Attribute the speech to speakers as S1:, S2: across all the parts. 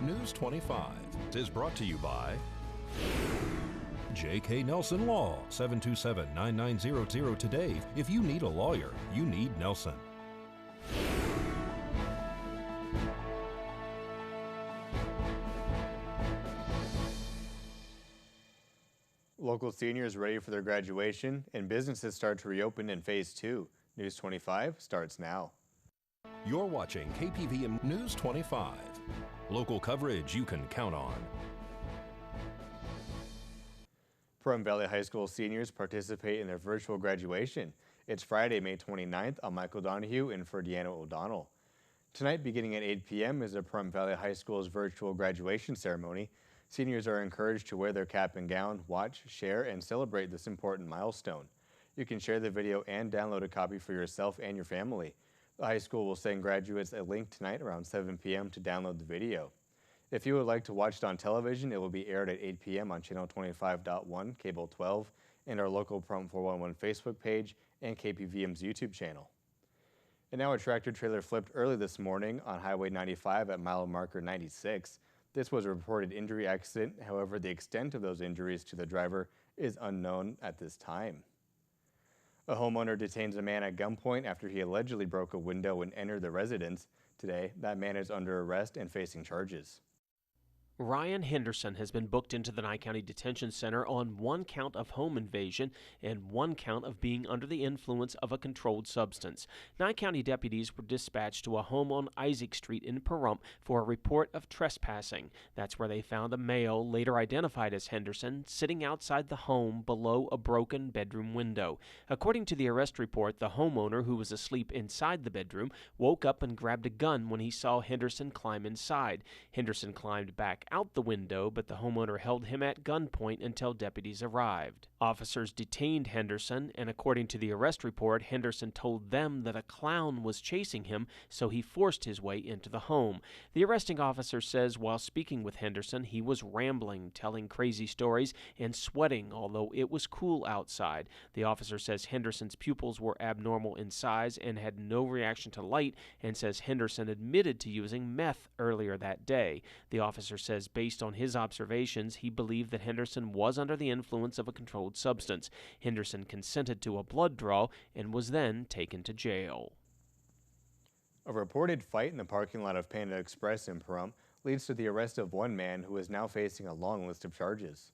S1: News 25 is brought to you by J.K. Nelson Law, 727-9900 today. If you need a lawyer, you need Nelson.
S2: Local seniors ready for their graduation, and businesses start to reopen in Phase 2. News 25 starts now.
S1: You're watching KPVM News 25. Local coverage you can count on.
S2: Pahrump Valley High School seniors participate in their virtual graduation. It's Friday, May 29th. I'm Michael Donohue in for Deanna O'Donnell. Tonight, beginning at 8 p.m., is the Pahrump Valley High School's virtual graduation ceremony. Seniors are encouraged to wear their cap and gown, watch, share, and celebrate this important milestone. You can share the video and download a copy for yourself and your family. The high school will send graduates a link tonight around 7 p.m. to download the video. If you would like to watch it on television, it will be aired at 8 p.m. on channel 25.1, cable 12, and our local Pahrump 411 Facebook page and KPVM's YouTube channel. And now a tractor trailer flipped early this morning on Highway 95 at mile marker 96. This was a reported injury accident. However, the extent of those injuries to the driver is unknown at this time. A homeowner detains a man at gunpoint after he allegedly broke a window and entered the residence. Today, that man is under arrest and facing charges.
S3: Ryan Henderson has been booked into the Nye County Detention Center on 1 count of home invasion and 1 count of being under the influence of a controlled substance. Nye County deputies were dispatched to a home on Isaac Street in Pahrump for a report of trespassing. That's where they found a male, later identified as Henderson, sitting outside the home below a broken bedroom window. According to the arrest report, the homeowner, who was asleep inside the bedroom, woke up and grabbed a gun when he saw Henderson climb inside. Henderson climbed back out the window, but the homeowner held him at gunpoint until deputies arrived. Officers detained Henderson, and according to the arrest report, Henderson told them that a clown was chasing him, so he forced his way into the home. The arresting officer says while speaking with Henderson, he was rambling, telling crazy stories, and sweating, although it was cool outside. The officer says Henderson's pupils were abnormal in size and had no reaction to light, and says Henderson admitted to using meth earlier that day. The officer says based on his observations, he believed that Henderson was under the influence of a controlled substance. Henderson consented to a blood draw and was then taken to jail.
S2: A reported fight in the parking lot of Panda Express in Pahrump leads to the arrest of one man who is now facing a long list of charges.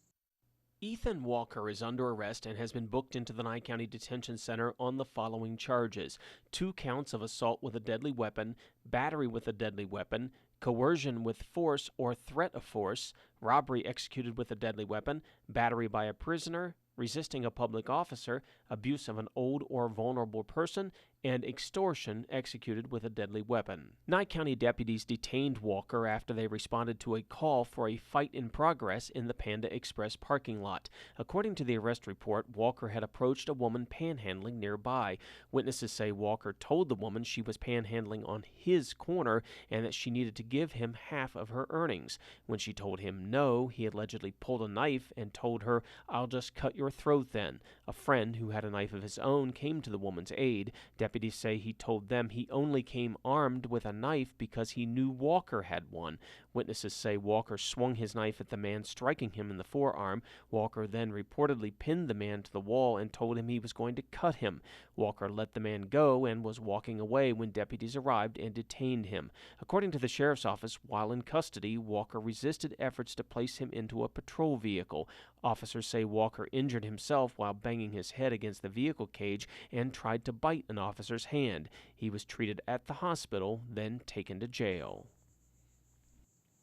S3: Ethan Walker is under arrest and has been booked into the Nye County Detention Center on the following charges: 2 counts of assault with a deadly weapon, battery with a deadly weapon, coercion with force or threat of force, robbery executed with a deadly weapon, battery by a prisoner, resisting a public officer, abuse of an old or vulnerable person, and extortion executed with a deadly weapon. Nye County deputies detained Walker after they responded to a call for a fight in progress in the Panda Express parking lot. According to the arrest report, Walker had approached a woman panhandling nearby. Witnesses say Walker told the woman she was panhandling on his corner and that she needed to give him half of her earnings. When she told him no, he allegedly pulled a knife and told her, "I'll just cut your throat then." A friend who had a knife of his own came to the woman's aid. Deputies say he told them he only came armed with a knife because he knew Walker had one. Witnesses say Walker swung his knife at the man, striking him in the forearm. Walker then reportedly pinned the man to the wall and told him he was going to cut him. Walker let the man go and was walking away when deputies arrived and detained him. According to the sheriff's office, while in custody, Walker resisted efforts to place him into a patrol vehicle. Officers say Walker injured himself while banging his head against the vehicle cage and tried to bite an officer's hand. He was treated at the hospital, then taken to jail.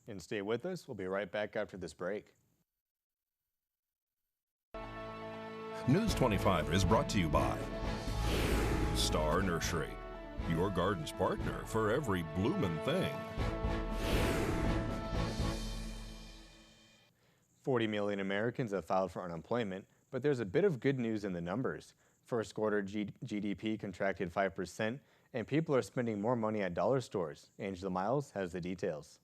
S2: And stay with us. We'll be right back after this break.
S1: News 25 is brought to you by Star Nursery, your garden's partner for every bloomin' thing.
S2: 40 million Americans have filed for unemployment, but there's a bit of good news in the numbers. First quarter GDP contracted 5%, and people are spending more money at dollar stores. Angela Miles has the details.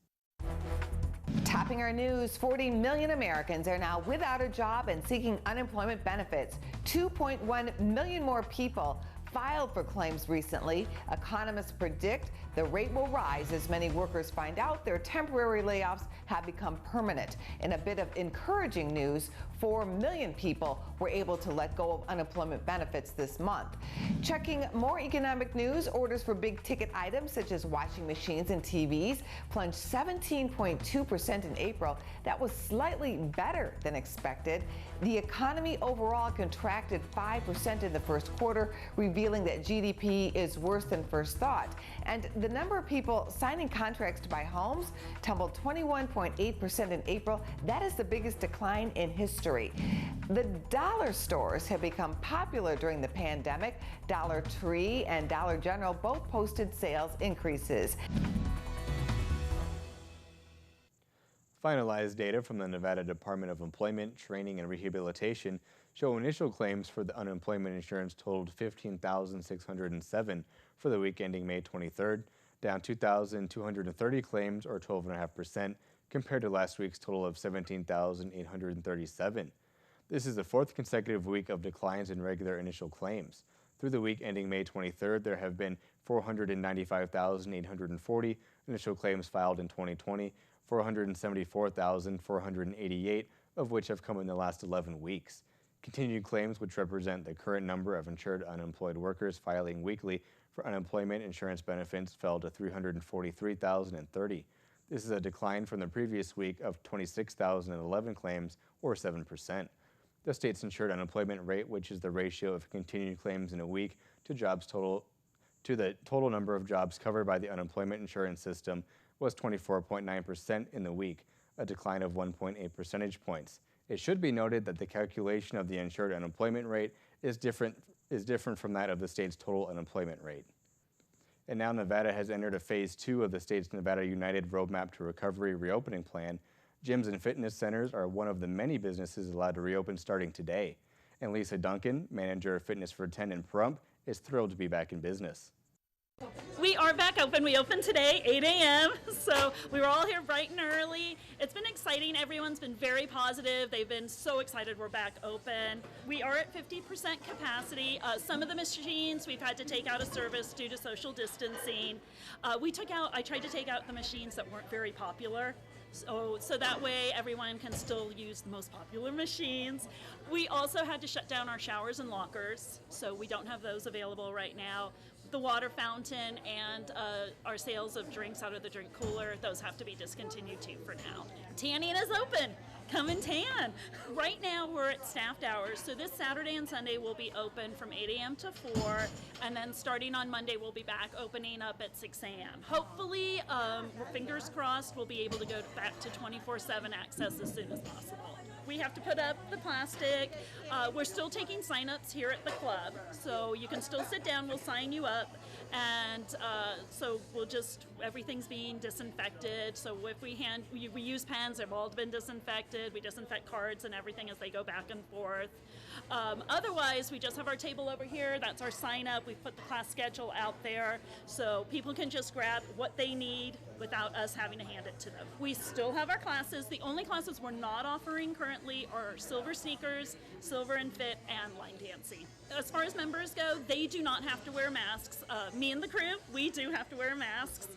S4: Topping our news, 40 million Americans are now without a job and seeking unemployment benefits. 2.1 million more people filed for claims recently. Economists predict the rate will rise as many workers find out their temporary layoffs have become permanent. In a bit of encouraging news, 4 million people were able to let go of unemployment benefits this month. Checking more economic news, orders for big ticket items such as washing machines and TVs plunged 17.2% in April. That was slightly better than expected. The economy overall contracted 5% in the first quarter, revealing that GDP is worse than first thought. And the number of people signing contracts to buy homes tumbled 21.8% in April. That is the biggest decline in history. The dollar stores have become popular during the pandemic. Dollar Tree and Dollar General both posted sales increases.
S2: Finalized data from the Nevada Department of Employment, Training, and Rehabilitation show initial claims for the unemployment insurance totaled 15,607 for the week ending May 23rd, down 2,230 claims or 12.5% compared to last week's total of 17,837. This is the fourth consecutive week of declines in regular initial claims. Through the week ending May 23rd, there have been 495,840 initial claims filed in 2020, 474,488 of which have come in the last 11 weeks. Continued claims, which represent the current number of insured unemployed workers filing weekly for unemployment insurance benefits, fell to 343,030. This is a decline from the previous week of 26,011 claims, or 7%. The state's insured unemployment rate, which is the ratio of continued claims in a week to the total number of jobs covered by the unemployment insurance system, was 24.9% in the week, a decline of 1.8 percentage points. It should be noted that the calculation of the insured unemployment rate is different from that of the state's total unemployment rate. And now Nevada has entered a phase 2 of the state's Nevada United Roadmap to Recovery reopening plan. Gyms and fitness centers are one of the many businesses allowed to reopen starting today. And Lisa Duncan, manager of Fitness for 10 in Pahrump, is thrilled to be back in business.
S5: We are back open. We opened today, 8 a.m., so we were all here bright and early. It's been exciting. Everyone's been very positive. They've been so excited we're back open. We are at 50% capacity. Some of the machines we've had to take out of service due to social distancing. I tried to take out the machines that weren't very popular. So that way everyone can still use the most popular machines. We also had to shut down our showers and lockers, so we don't have those available right now. The water fountain and our sales of drinks out of the drink cooler, those have to be discontinued too for now. Tanning is open. Come and tan. Right now we're at staffed hours, so this Saturday and Sunday we'll be open from 8 a.m. to 4, and then starting on Monday we'll be back opening up at 6 a.m. Hopefully, fingers crossed, we'll be able to go back to 24/7 access as soon as possible. We have to put up the plastic. We're still taking sign-ups here at the club, so you can still sit down, we'll sign you up, and so everything's being disinfected. So if we use pens, they've all been disinfected. We disinfect cards and everything as they go back and forth. Otherwise, we just have our table over here. That's our sign-up. We've put the class schedule out there, so people can just grab what they need without us having to hand it to them. We still have our classes. The only classes we're not offering currently are silver sneakers, silver and fit, and line dancing. As far as members go, they do not have to wear masks. Me and the crew, we do have to wear masks.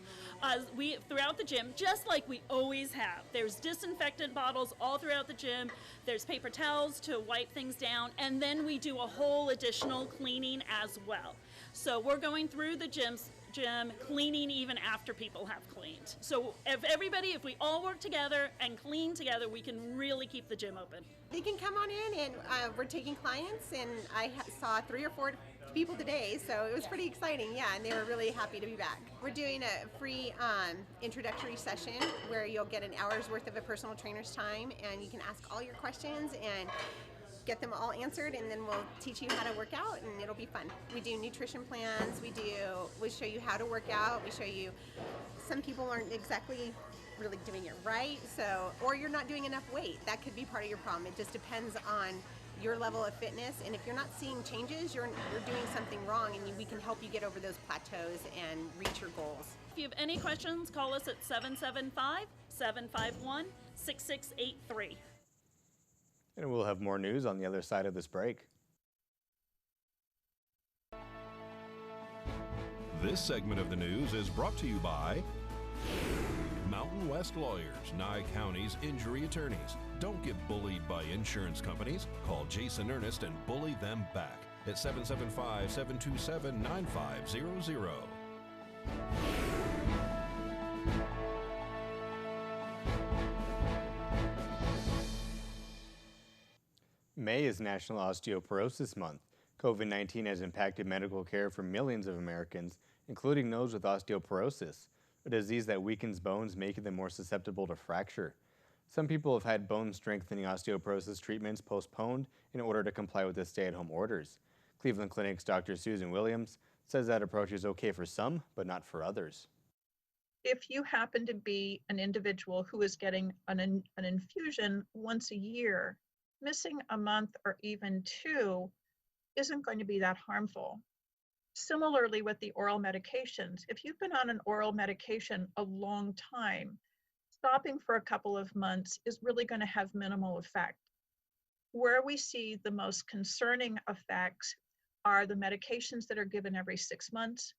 S5: Throughout the gym, just like we always have. There's disinfectant bottles all throughout the gym. There's paper towels to wipe things down, and then we do a whole additional cleaning as well. So we're going through the gym cleaning even after people have cleaned. So if we all work together and clean together, we can really keep the gym open.
S6: They can come on in, and we're taking clients, and I saw 3 or 4 people today, so it was pretty exciting, yeah, and they were really happy to be back. We're doing a free introductory session where you'll get an hour's worth of a personal trainer's time, and you can ask all your questions and get them all answered, and then we'll teach you how to work out, and it'll be fun. We do nutrition plans, we show you how to work out, we show you, some people aren't exactly really doing it right, or you're not doing enough weight. That could be part of your problem. It just depends on your level of fitness, and if you're not seeing changes, you're doing something wrong, and we can help you get over those plateaus and reach your goals.
S5: If you have any questions, call us at 775-751-6683.
S2: And we'll have more news on the other side of this break.
S1: This segment of the news is brought to you by Mountain West Lawyers, Nye County's injury attorneys. Don't get bullied by insurance companies. Call Jason Ernest and bully them back at 775-727-9500.
S2: May is National Osteoporosis Month. COVID-19 has impacted medical care for millions of Americans, including those with osteoporosis, a disease that weakens bones, making them more susceptible to fracture. Some people have had bone strengthening osteoporosis treatments postponed in order to comply with the stay-at-home orders. Cleveland Clinic's Dr. Susan Williams says that approach is okay for some, but not for others.
S7: If you happen to be an individual who is getting an infusion once a year, missing a month or even two isn't going to be that harmful. Similarly with the oral medications, if you've been on an oral medication a long time, stopping for a couple of months is really going to have minimal effect. Where we see the most concerning effects are the medications that are given every 6 months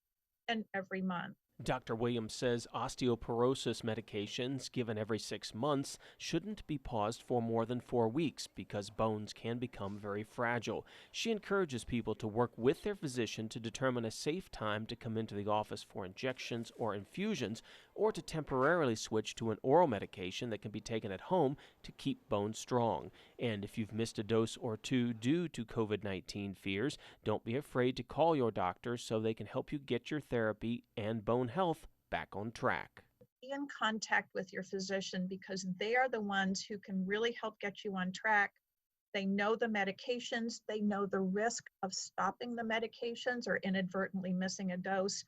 S7: and every month.
S3: Dr. Williams says osteoporosis medications given every 6 months shouldn't be paused for more than 4 weeks because bones can become very fragile. She encourages people to work with their physician to determine a safe time to come into the office for injections or infusions, or to temporarily switch to an oral medication that can be taken at home to keep bones strong. And if you've missed a dose or two due to COVID-19 fears, don't be afraid to call your doctor so they can help you get your therapy and bone health back on track.
S7: Be in contact with your physician because they are the ones who can really help get you on track. They know the medications, they know the risk of stopping the medications or inadvertently missing a dose,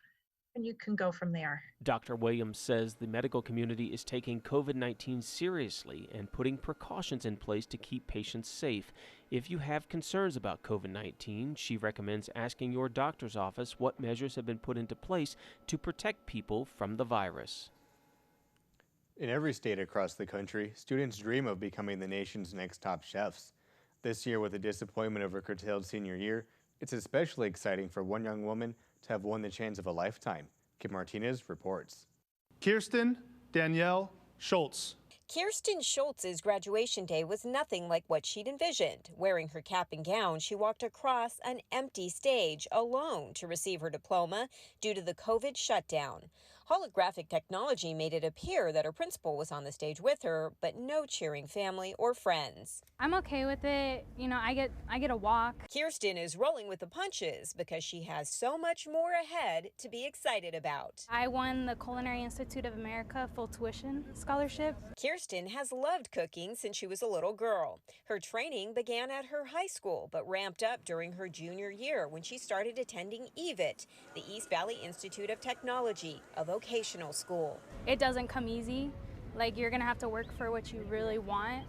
S7: and you can go from there.
S3: Dr. Williams says the medical community is taking COVID-19 seriously and putting precautions in place to keep patients safe. If you have concerns about COVID-19, she recommends asking your doctor's office what measures have been put into place to protect people from the virus.
S2: In every state across the country, students dream of becoming the nation's next top chefs. This year, with the disappointment of a curtailed senior year, it's especially exciting for one young woman to have won the chance of a lifetime. Kim Martinez reports.
S8: Kirsten Danielle Schultz.
S9: Kirsten Schultz's graduation day was nothing like what she'd envisioned. Wearing her cap and gown, she walked across an empty stage alone to receive her diploma due to the COVID shutdown. Holographic technology made it appear that her principal was on the stage with her, but no cheering family or friends.
S10: I'm okay with it. You know, I get a walk.
S9: Kirsten is rolling with the punches because she has so much more ahead to be excited about.
S10: I won the Culinary Institute of America full tuition scholarship.
S9: Kirsten has loved cooking since she was a little girl. Her training began at her high school, but ramped up during her junior year when she started attending EVIT, the East Valley Institute of Technology, a vocational school.
S10: It doesn't come easy. Like, you're gonna have to work for what you really want.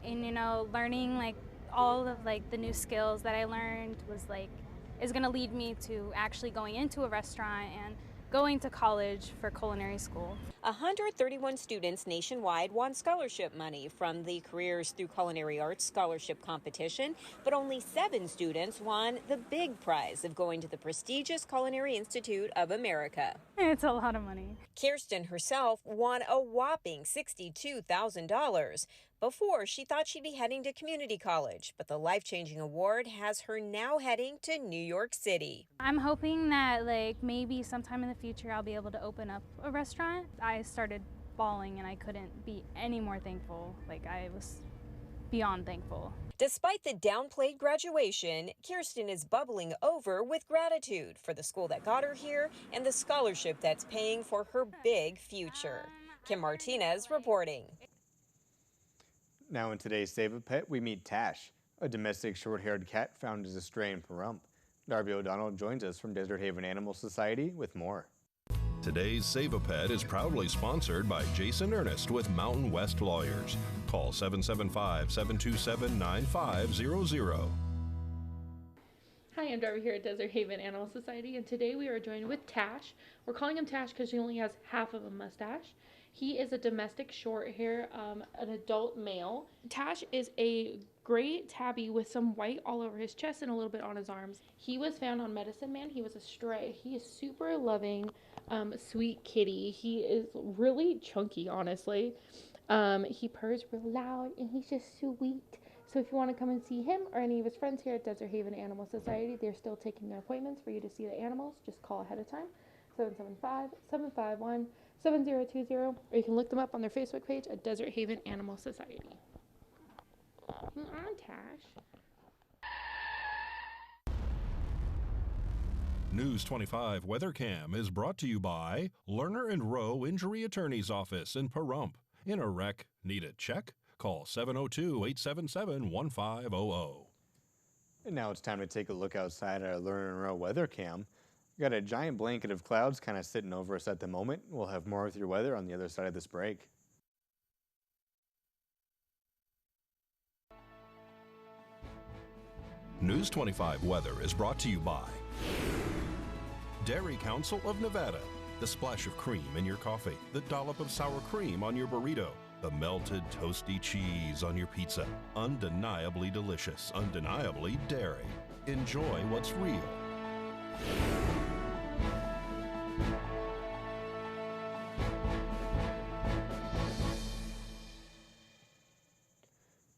S10: And, you know, learning like all of like the new skills that I learned is gonna lead me to actually going into a restaurant and going to college for culinary school.
S9: 131 students nationwide won scholarship money from the Careers Through Culinary Arts Scholarship Competition, but only 7 students won the big prize of going to the prestigious Culinary Institute of America.
S10: It's a lot of money.
S9: Kirsten herself won a whopping $62,000. Before, she thought she'd be heading to community college, but the life-changing award has her now heading to New York City.
S10: I'm hoping that like maybe sometime in the future I'll be able to open up a restaurant. I started bawling and I couldn't be any more thankful. Like, I was beyond thankful.
S9: Despite the downplayed graduation, Kirsten is bubbling over with gratitude for the school that got her here and the scholarship that's paying for her big future. Kim Martinez reporting.
S2: Now in today's Save a Pet, we meet Tash, a domestic short-haired cat found as a stray in Pahrump. Darby O'Donnell joins us from Desert Haven Animal Society with more.
S1: Today's Save a Pet is proudly sponsored by Jason Ernest with Mountain West Lawyers. Call 775-727-9500.
S11: Hi, I'm Darby here at Desert Haven Animal Society, and today we are joined with Tash. We're calling him Tash because he only has half of a mustache, He is a domestic short hair, an adult male. Tash is a gray tabby with some white all over his chest and a little bit on his arms. He was found on Medicine Man. He was a stray. He is super loving, sweet kitty. He is really chunky, honestly. He purrs real loud and he's just sweet. So if you want to come and see him or any of his friends here at Desert Haven Animal Society, they're still taking their appointments for you to see the animals. Just call ahead of time, 775-751-7020, or you can look them up on their Facebook page at Desert Haven Animal Society. Come on, Tash.
S1: News 25 Weather Cam is brought to you by Lerner and Rowe Injury Attorney's Office in Pahrump. In a wreck, need a check? Call 702-877-1500.
S2: And now it's time to take a look outside at our Lerner and Rowe weather cam. We got a giant blanket of clouds kind of sitting over us at the moment. We'll have more with your weather on the other side of this break.
S1: News 25 Weather is brought to you by Dairy Council of Nevada. The splash of cream in your coffee, the dollop of sour cream on your burrito, the melted toasty cheese on your pizza. Undeniably delicious, undeniably dairy. Enjoy what's real.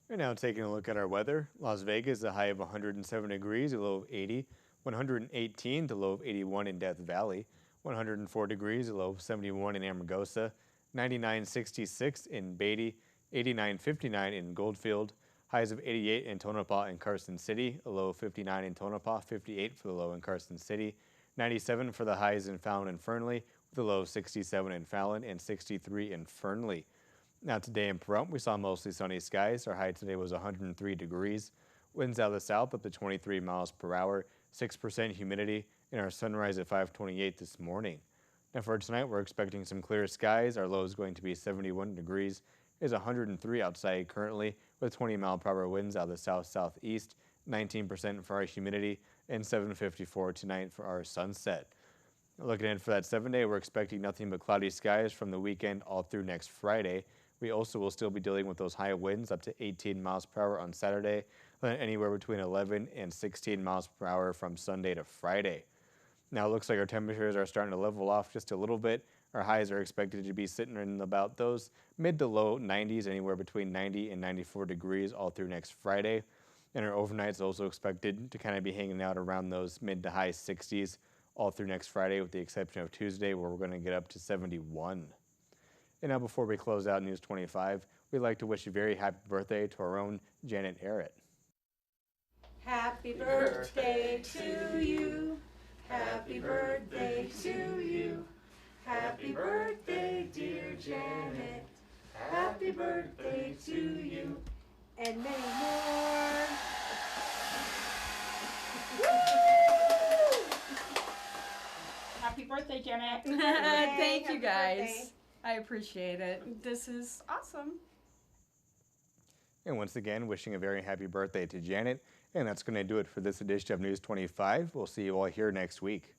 S2: We're now taking a look at our weather. Las Vegas, a high of 107 degrees, a low of 80. 118, the low of 81 in Death Valley. 104 degrees, a low of 71 in Amargosa. 99.66 in Beatty. 89.59 in Goldfield. Highs of 88 in Tonopah and Carson City. A low of 59 in Tonopah. 58 for the low in Carson City. 97 for the highs in Fallon and Fernley, with a low of 67 in Fallon and 63 in Fernley. Now today in Pahrump, we saw mostly sunny skies. Our high today was 103 degrees. Winds out of the south up to 23 miles per hour, 6% humidity, and our sunrise at 5:28 this morning. Now for tonight, we're expecting some clear skies. Our low is going to be 71 degrees. It is 103 outside currently, with 20-mile-per-hour winds out of the south-southeast, 19% for our humidity, and 7:54 tonight for our sunset. Looking in for that 7-day, we're expecting nothing but cloudy skies from the weekend all through next Friday. We also will still be dealing with those high winds up to 18 miles per hour on Saturday, then anywhere between 11 and 16 miles per hour from Sunday to Friday. Now it looks like our temperatures are starting to level off just a little bit. Our highs are expected to be sitting in about those mid to low 90s, anywhere between 90 and 94 degrees all through next Friday. And our overnights also expected to kind of be hanging out around those mid to high 60s all through next Friday, with the exception of Tuesday, where we're going to get up to 71. And now before we close out News 25, we'd like to wish a very happy birthday to our own Janet Arrett.
S12: Happy birthday to you. Happy birthday to you. Happy birthday, dear Janet. Happy birthday to you. And many more.
S13: Happy birthday, Janet.
S14: Thank you, guys. I appreciate it. This is awesome.
S2: And once again, wishing a very happy birthday to Janet. And that's going to do it for this edition of News 25. We'll see you all here next week.